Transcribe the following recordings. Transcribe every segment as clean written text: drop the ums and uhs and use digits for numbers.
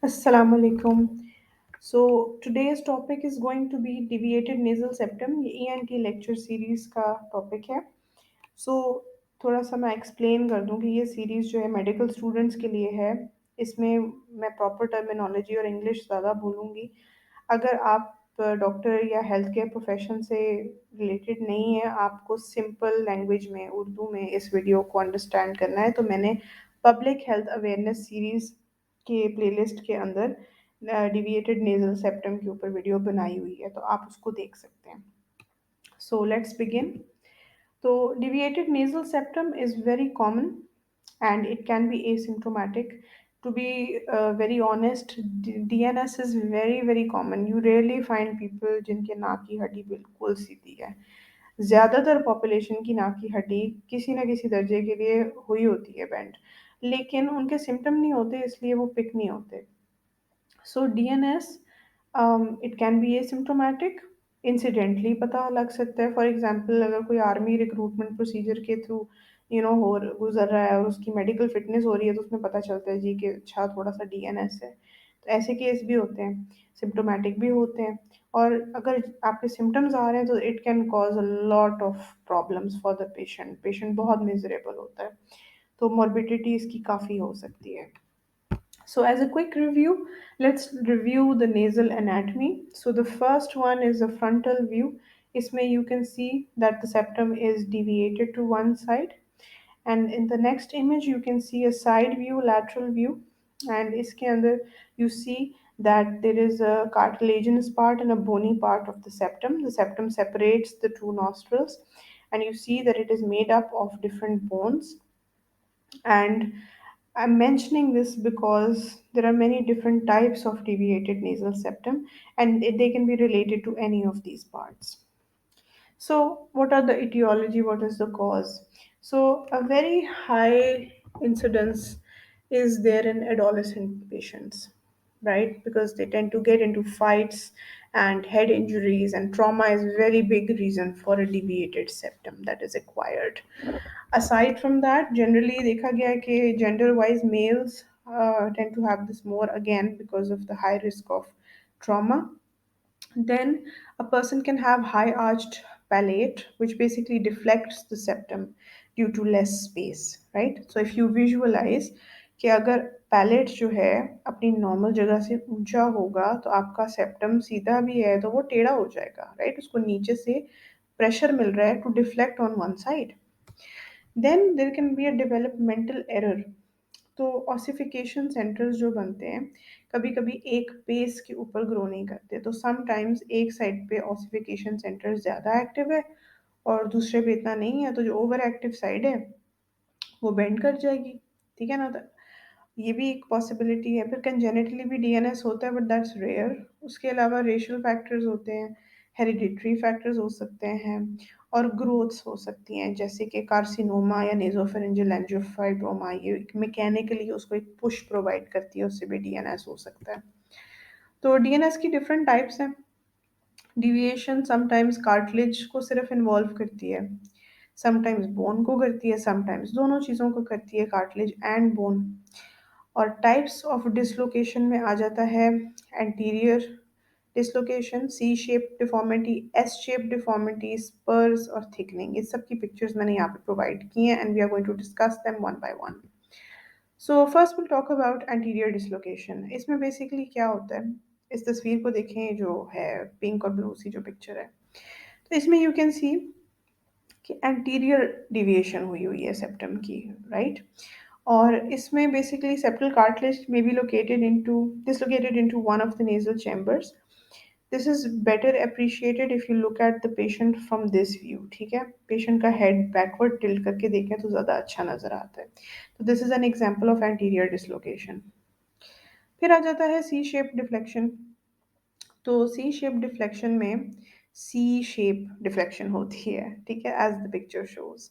Assalamu alaikum. So today's topic is going to be deviated nasal septum. ये ENT lecture series का topic है. So थोड़ा सा मैं explain कर दूं कि ये series जो है medical students के लिए है. इसमें मैं proper terminology और English ज़्यादा बोलूँगी. अगर आप डॉक्टर या हेल्थ केयर प्रोफेशन से रिलेटेड नहीं है, आपको सिंपल लैंग्वेज में उर्दू में इस वीडियो को अंडरस्टैंड करना है, तो मैंने पब्लिक हेल्थ अवेयरनेस सीरीज के प्लेलिस्ट के अंदर डिविएटेड नेजल सेप्टम के ऊपर वीडियो बनाई हुई है, तो आप उसको देख सकते हैं. So let's begin. So, deviated nasal septum is very common and it can be asymptomatic. To be very honest, DNS is very, very common. You rarely find people जिनके नाक की हड्डी बिल्कुल सीधी है. ज़्यादातर पॉपुलेशन की नाक की हड्डी किसी न किसी दर्जे के लिए हुई होती है बेंड, लेकिन उनके सिम्टम नहीं होते इसलिए वो पिक नहीं होते. So DNS it can be asymptomatic. Incidentally पता लग सकता है. फॉर एग्जांपल अगर कोई आर्मी रिक्रूटमेंट प्रोसीजर के थ्रू हो गुजर रहा है और उसकी मेडिकल फिटनेस हो रही है, तो उसमें पता चलता है जी कि अच्छा थोड़ा सा डीएनएस है. तो ऐसे केस भी होते हैं, सिम्प्टोमेटिक भी होते हैं. और अगर आपके सिम्टम्स आ रहे हैं तो it can cause a lot of problems for the patient. Patient बहुत मिजरेबल होता है, तो मॉर्बिडिटी इसकी काफ़ी हो सकती है. So, as a quick review, let's review the nasal anatomy. So, the first one is a frontal view. इसमें you can see that the septum is deviated to one side, and in the next image you can see a side view, lateral view, and इसके अंदर you see that there is a cartilaginous part and a bony part of the septum. The septum separates the two nostrils, and you see that it is made up of different bones. And I'm mentioning this because there are many different types of deviated nasal septum, and they can be related to any of these parts. So, what are the etiology? What is the cause? So, a very high incidence is there in adolescent patients, right? Because they tend to get into fights and head injuries, and trauma is a very big reason for a deviated septum that is acquired. Aside from that, generally देखा गया है कि gender wise males tend to have this more, again because of the high risk of trauma. Then a person can have high arched palate, which basically deflects the septum due to less space, right? So if you visualize कि अगर palette जो है अपनी normal जगह से ऊंचा होगा तो आपका सेप्टम सीधा भी है तो वो टेढ़ा हो जाएगा, राइट? उसको नीचे से प्रेशर मिल रहा है to deflect on one side. Then there can be a developmental error. तो ऑसिफिकेशन सेंटर्स जो बनते हैं कभी कभी एक पेस के ऊपर ग्रो नहीं करते, तो समटाइम्स एक साइड पे ऑसिफिकेशन सेंटर ज़्यादा एक्टिव है और दूसरे पे इतना नहीं है, तो जो ओवर एक्टिव साइड है वो बेंड कर जाएगी. ठीक है ना? तो ये भी एक पॉसिबिलिटी है. फिर कंजेनेटली भी डीएनएस होता है बट दैट्स रेयर. उसके अलावा रेशियल फैक्टर्स होते हैं, हेरिडिटरी फैक्टर्स हो सकते हैं, और ग्रोथ्स हो सकती हैं जैसे कि कार्सिनोमा या नेजोफेरेंजियल एंजियोफाइब्रोमा. ये मैकेनिकली उसको एक पुश प्रोवाइड करती है, उससे भी डीएनएस हो सकता है. तो डीएनएस की डिफरेंट टाइप्स हैं. डिविएशन समटाइम्स कार्टिलेज को सिर्फ इन्वॉल्व करती है, समटाइम्स बोन को करती है, समटाइम्स दोनों चीज़ों को करती है, कार्टिलेज एंड बोन. और टाइप्स ऑफ डिसलोकेशन में आ जाता है anterior dislocation, C shape deformity, S shape deformity, spurs और थिकनिंग. इस सब की पिक्चर्स मैंने यहाँ पे प्रोवाइड की हैं and we are going to discuss them one by one. So first will talk about anterior dislocation. इसमें बेसिकली क्या होता है, इस तस्वीर को देखें जो है पिंक और ब्लू सी जो पिक्चर है, तो इसमें यू कैन सी कि एंटीरियर डिविएशन हुई हुई है सेप्टम की, राइट? और इसमें बेसिकली सेप्टल कार्टिलेज में be located into dislocated into one of the nasal chambers. This is better appreciated if you look at the patient from this view. ठीक है, पेशेंट का हेड बैकवर्ड टिल्ट करके देखें तो ज़्यादा अच्छा नज़र आता है. तो this is an example of anterior dislocation. फिर आ जाता है सी शेप डिफ्लेक्शन. तो सी शेप डिफ्लेक्शन में सी शेप डिफ्लेक्शन होती है, ठीक है, एज द पिक्चर शोज.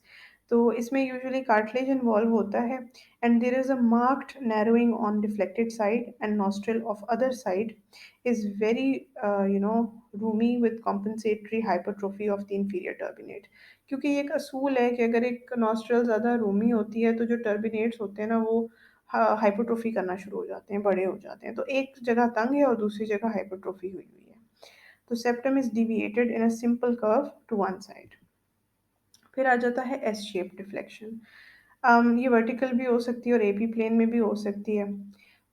तो इसमें यूजुअली कार्टिलेज इन्वॉल्व होता है and there is a marked narrowing on deflected side and nostril of other side is very Rumi with compensatory hypertrophy of the inferior turbinate. क्योंकि ये एक असूल है कि अगर एक नॉस्ट्रल ज़्यादा रूमी होती है तो जो टर्बिनेट्स होते हैं ना वो हाइपरट्रोफी करना शुरू हो जाते हैं, बड़े हो जाते हैं। तो एक जगह तंग है और दूसरी जगह हाइपरट्रोफी हुई हुई है। तो septum is deviated in a simple curve to one side. फिर आ जाता है एस शेप डिफ्लेक्शन। ये वर्टिकल भी हो सकती है और एपी प्लेन में भी हो सकती है।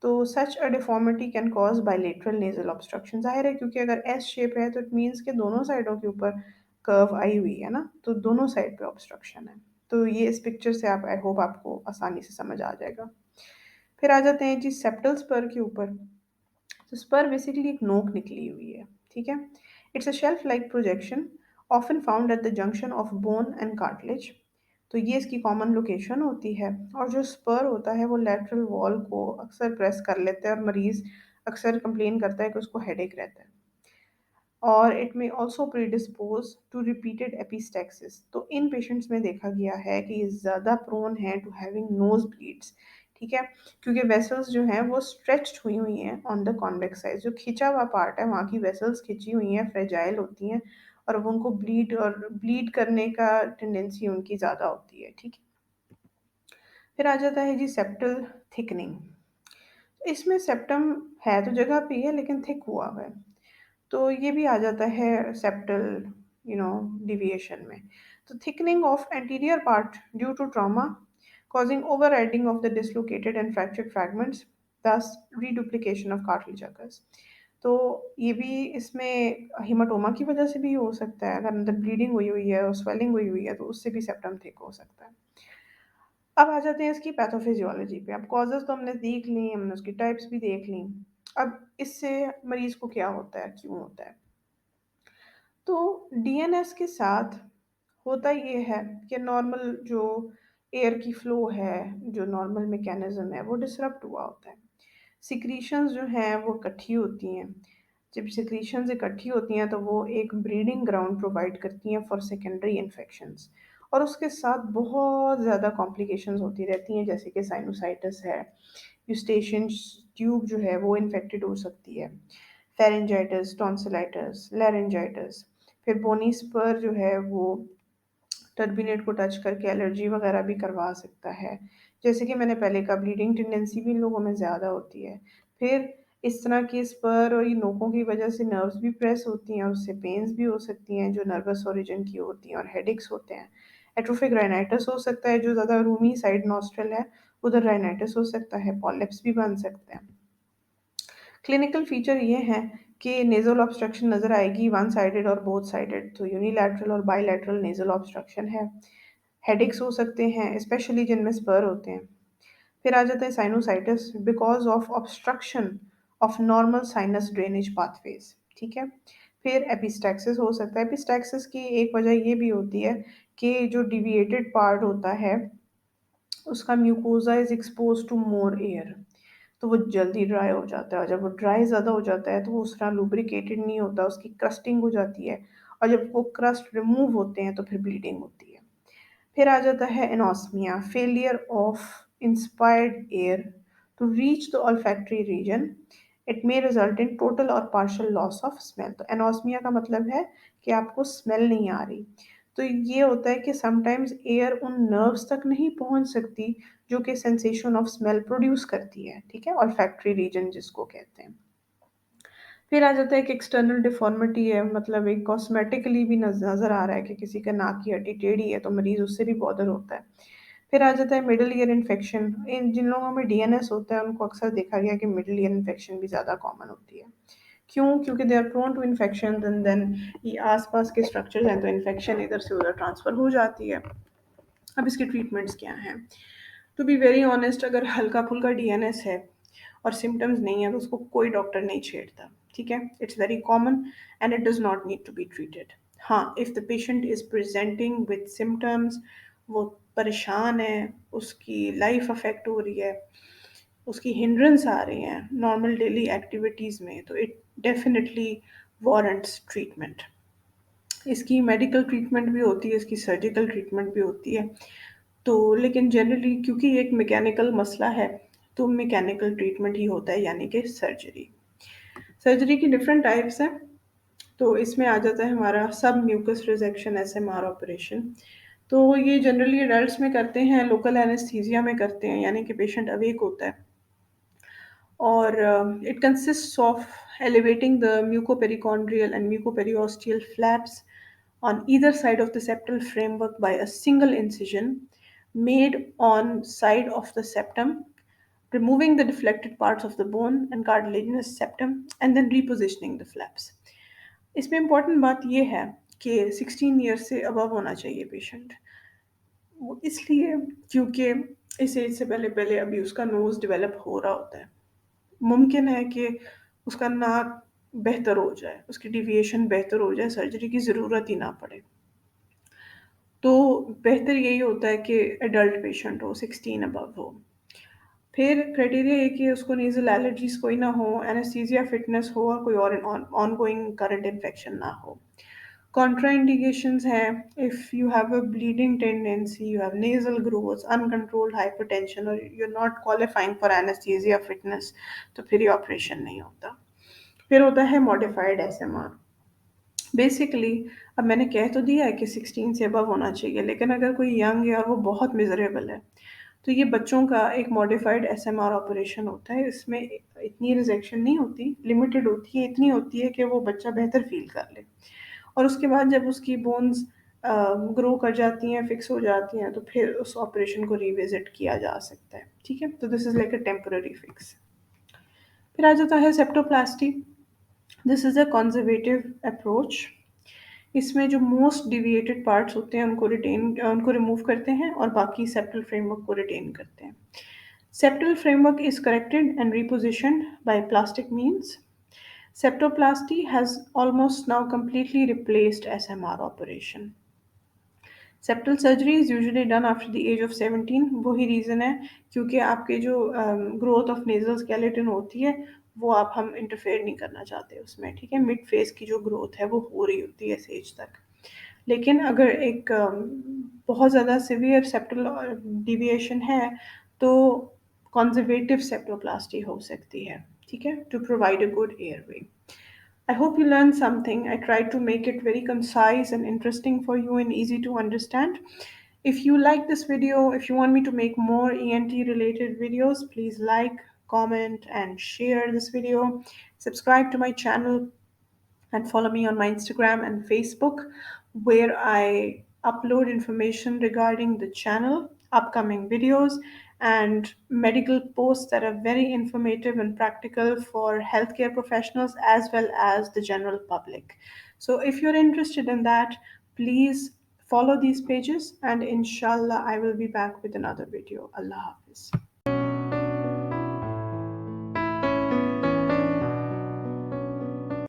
तो such a deformity can cause bilateral nasal obstruction. जाहिर है क्योंकि अगर एस शेप है तो इट मीन्स के दोनों साइडों के ऊपर कर्व आई हुई है ना, तो दोनों साइड पे ऑब्स्ट्रक्शन है। तो ये इस पिक्चर से आप, आई होप आपको आसानी से समझ आ जाएगा। फिर आ जाते हैं जी सेप्टल स्पर के ऊपर। तो स्पर बेसिकली एक नोक निकली हुई है, ठीक है। It's a shelf like projection often found at the junction of bone and cartilage. तो ये इसकी कॉमन लोकेशन होती है। और जो स्पर होता है वो लैटरल वॉल को अक्सर प्रेस कर लेता है और मरीज अक्सर कंप्लेन करता है कि उसको हेडेक रहता है। और it may also predispose to repeated epistaxis. तो इन पेशेंट्स में देखा गया है कि ये ज़्यादा प्रोन है टू हैविंग नोज ब्लीड्स, ठीक है, क्योंकि वेसल्स जो हैं वो स्ट्रेच्ड हुई हुई हैं ऑन द कॉन्वेक्स साइड। जो खिंचा हुआ पार्ट है वहाँ की वेसल्स खिंची हुई हैं, फ्रेजाइल होती हैं, और वो उनको ब्लीड करने का टेंडेंसी उनकी ज़्यादा होती है, ठीक है। फिर आ जाता है जी सेप्टल थिकनिंग। इसमें सेप्टम है तो जगह पे ही है लेकिन थिक हुआ हुआ है। तो ये भी आ जाता है सेप्टल डिविएशन में। तो thickening of anterior part due to trauma causing overriding of the dislocated and fractured fragments, thus reduplication of cartilage occurs। तो ये भी इसमें हिमाटोमा की वजह से भी हो सकता है। अगर अंदर ब्लीडिंग हुई हुई है और स्वेलिंग हुई हुई है तो उससे भी सेप्टम थिक हो सकता है। अब आ जाते हैं इसकी पैथोफिजियोलॉजी पे। अब कॉजेज तो हमने देख ली, हमने उसकी टाइप्स भी देख ली। अब इससे मरीज को क्या होता है, क्यों होता है। तो डीएनएस के साथ होता ये है कि नॉर्मल जो एयर की फ्लो है, जो नॉर्मल मैकेनिज्म है, वो डिसरप्ट हुआ होता है। सिक्रीशंस जो हैं वो इकट्ठी होती हैं। जब सिक्रीशंस इकट्ठी होती हैं तो वो एक ब्रीडिंग ग्राउंड प्रोवाइड करती हैं फॉर सेकेंडरी इन्फेक्शंस। और उसके साथ बहुत ज़्यादा कॉम्प्लिकेशंस होती रहती हैं, जैसे कि साइनोसाइटिस है, यूस्टेशियन ट्यूब जो है वो इन्फेक्टेड हो सकती है, फेरेंजाइटिस, टॉन्सिलाइटिस, लैरेंजाइटिस। फिर बोनी स्पर जो है वो टर्बिनेट को टच करके एलर्जी वगैरह भी करवा सकता है। जैसे कि मैंने पहले कहा, ब्लीडिंग टेंडेंसी भी इन लोगों में ज़्यादा होती है। फिर इस तरह के स्पर और ये नोकों की वजह से नर्व्स भी प्रेस होती हैं और उससे पेन्स भी हो सकती हैं जो नर्वस ओरिजिन की होती हैं, और हेडेक्स होते हैं। एट्रोफिक राइनाइटिस हो सकता है जो ज़्यादा रूमी साइड नॉस्ट्रल है, उधर राइनाइटिस हो सकता है, पॉलिप्स भी बन सकते हैं। क्लिनिकल फीचर ये हैं कि नेज़ल ऑब्स्ट्रक्शन नज़र आएगी, वन साइडेड और बोथ साइडेड। तो यूनिलैटरल और बाईलैटरल नेज़ल ऑब्स्ट्रक्शन है। हेडेक्स हो सकते हैं स्पेशली जिनमें स्पर होते हैं। फिर आ जाता है sinusitis because of obstruction of normal sinus drainage pathways, ठीक है। फिर एपिस्टैक्सिस हो सकता है। एपिस्टैक्सिस की एक वजह ये भी होती है कि जो डिविएटेड पार्ट होता है उसका mucosa is expose to more air, तो वो जल्दी ड्राई हो जाता है। और जब वो ड्राई ज़्यादा हो जाता है तो वो उस तरह लुब्रिकेटेड नहीं होता, उसकी क्रस्टिंग हो जाती है। और जब वो क्रस्ट रिमूव होते हैं तो फिर ब्लीडिंग होती है। फिर आ जाता है anosmia, failure of inspired air to reach the olfactory region. It may result in total और पार्शियल लॉस ऑफ स्मेल। तो एनोस्मिया का मतलब है कि आपको स्मेल नहीं आ रही। तो ये होता है कि समटाइम्स एयर उन नर्व्स तक नहीं पहुंच सकती जो कि सेंसेशन ऑफ स्मेल प्रोड्यूस करती है, ठीक है, ऑल्फैक्टरी रीजन जिसको कहते हैं। फिर आ जाता है कि एक्सटर्नल डिफॉर्मिटी है, मतलब एक कॉस्मेटिकली भी नज़र आ रहा है कि किसी का नाक की हड्डी टेढ़ी है तो मरीज उससे भी बॉदर होता है। फिर आ जाता है मिडल ईयर इन्फेक्शन। इन जिन लोगों में डीएनएस होता है उनको अक्सर देखा गया कि मिडल ईयर इन्फेक्शन भी ज़्यादा कॉमन होती है। क्यों? क्योंकि they are prone to infection and then ये आसपास के स्ट्रक्चर हैं तो इन्फेक्शन इधर से उधर ट्रांसफ़र हो जाती है। अब इसके ट्रीटमेंट्स क्या हैं? टू बी वेरी ऑनेस्ट, अगर हल्का फुल्का डीएनएस है और सिम्टम्स नहीं है तो उसको कोई डॉक्टर नहीं छेड़ता, ठीक है। It's very common and it does not need to be treated. हाँ, if the patient is presenting with symptoms, वो परेशान है, उसकी लाइफ अफेक्ट हो रही है, उसकी हिंड्रेंस आ रही हैं नॉर्मल डेली एक्टिविटीज़ में, तो इट डेफिनेटली वारंट्स ट्रीटमेंट। इसकी मेडिकल ट्रीटमेंट भी होती है, इसकी सर्जिकल ट्रीटमेंट भी होती है। तो लेकिन जनरली क्योंकि ये एक मैकेनिकल मसला है तो मैकेनिकल ट्रीटमेंट ही होता है, यानी कि सर्जरी। सर्जरी की डिफरेंट टाइप्स हैं। तो इसमें आ जाता है हमारा सब म्यूकस रिजेक्शन एसएमआर ऑपरेशन। तो ये जनरली एडल्ट्स में करते हैं, लोकल एनेस्थीसिया में करते हैं, यानी कि पेशेंट अवेक होता है। और it consists of elevating the mucoperichondrial and mucoperiosteal flaps on either side of the septal framework by a single incision made on side of the septum, removing the deflected parts of the bone and cartilaginous septum and then repositioning the flaps. इसमें important बात यह है कि 16 year से above होना चाहिए patient. वो इसलिए क्योंकि इस एज से पहले पहले अभी उसका नोज़ डेवलप हो रहा होता है। मुमकिन है कि उसका नाक बेहतर हो जाए, उसकी डेविएशन बेहतर हो जाए, सर्जरी की ज़रूरत ही ना पड़े। तो बेहतर यही होता है कि एडल्ट पेशेंट हो, 16 अबव हो। फिर क्राइटेरिया है कि उसको नेज़ल एलर्जीज़ कोई ना हो, एनेस्थीसिया फिटनेस हो और कोई और ऑनगोइंग करंट इन्फेक्शन ना हो। Contraindications हैं, if you have a bleeding tendency, you have nasal growths, uncontrolled hypertension और you're not qualifying for anesthesia fitness, तो फिर ये ऑपरेशन नहीं होता। फिर होता है मॉडिफाइड एसएमआर। बेसिकली अब मैंने कह तो दिया है कि 16 से अबव होना चाहिए, लेकिन अगर कोई यंग है और वो बहुत मिजरेबल है, तो ये बच्चों का एक मॉडिफाइड एसएमआर ऑपरेशन होता है। इसमें इतनी रिजेक्शन नहीं होती, लिमिटेड होती है, इतनी होती है कि वो बच्चा बेहतर फील कर ले। और उसके बाद जब उसकी बोन्स ग्रो कर जाती हैं, फिक्स हो जाती हैं, तो फिर उस ऑपरेशन को रिविजिट किया जा सकता है। ठीक है, तो this is like a temporary fix. फिर आ जाता है septoplasty. This is a conservative approach. इसमें जो मोस्ट डिविएटेड पार्ट्स होते हैं उनको रिमूव करते हैं और बाकी सेप्टल फ्रेमवर्क को रिटेन करते हैं। Septal framework is corrected and repositioned by plastic means. Septoplasty has almost now completely replaced SMR operation. Septal surgery is usually done after the age of 17। वही रीज़न है क्योंकि आपके जो ग्रोथ ऑफ नेजल स्केलेटन होती है वो हम interfere नहीं करना चाहते उसमें। ठीक है, मिड फेस की जो ग्रोथ है वो हो रही होती है इस एज तक। लेकिन अगर एक बहुत ज़्यादा सिवियर सेप्टल डिविएशन है तो कंजर्वेटिव सेप्टोप्लास्टी हो सकती है। ठीक है, to provide a good airway. I hope you learned something. I tried to make it very concise and interesting for you and easy to understand. If you like this video, if you want me to make more ENT related videos, please like, comment, and share this video. Subscribe to my channel and follow me on my Instagram and Facebook, where I upload information regarding the channel, upcoming videos, and medical posts that are very informative and practical for healthcare professionals as well as the general public. So, if you're interested in that, please follow these pages, and inshallah, I will be back with another video. Allah Hafiz.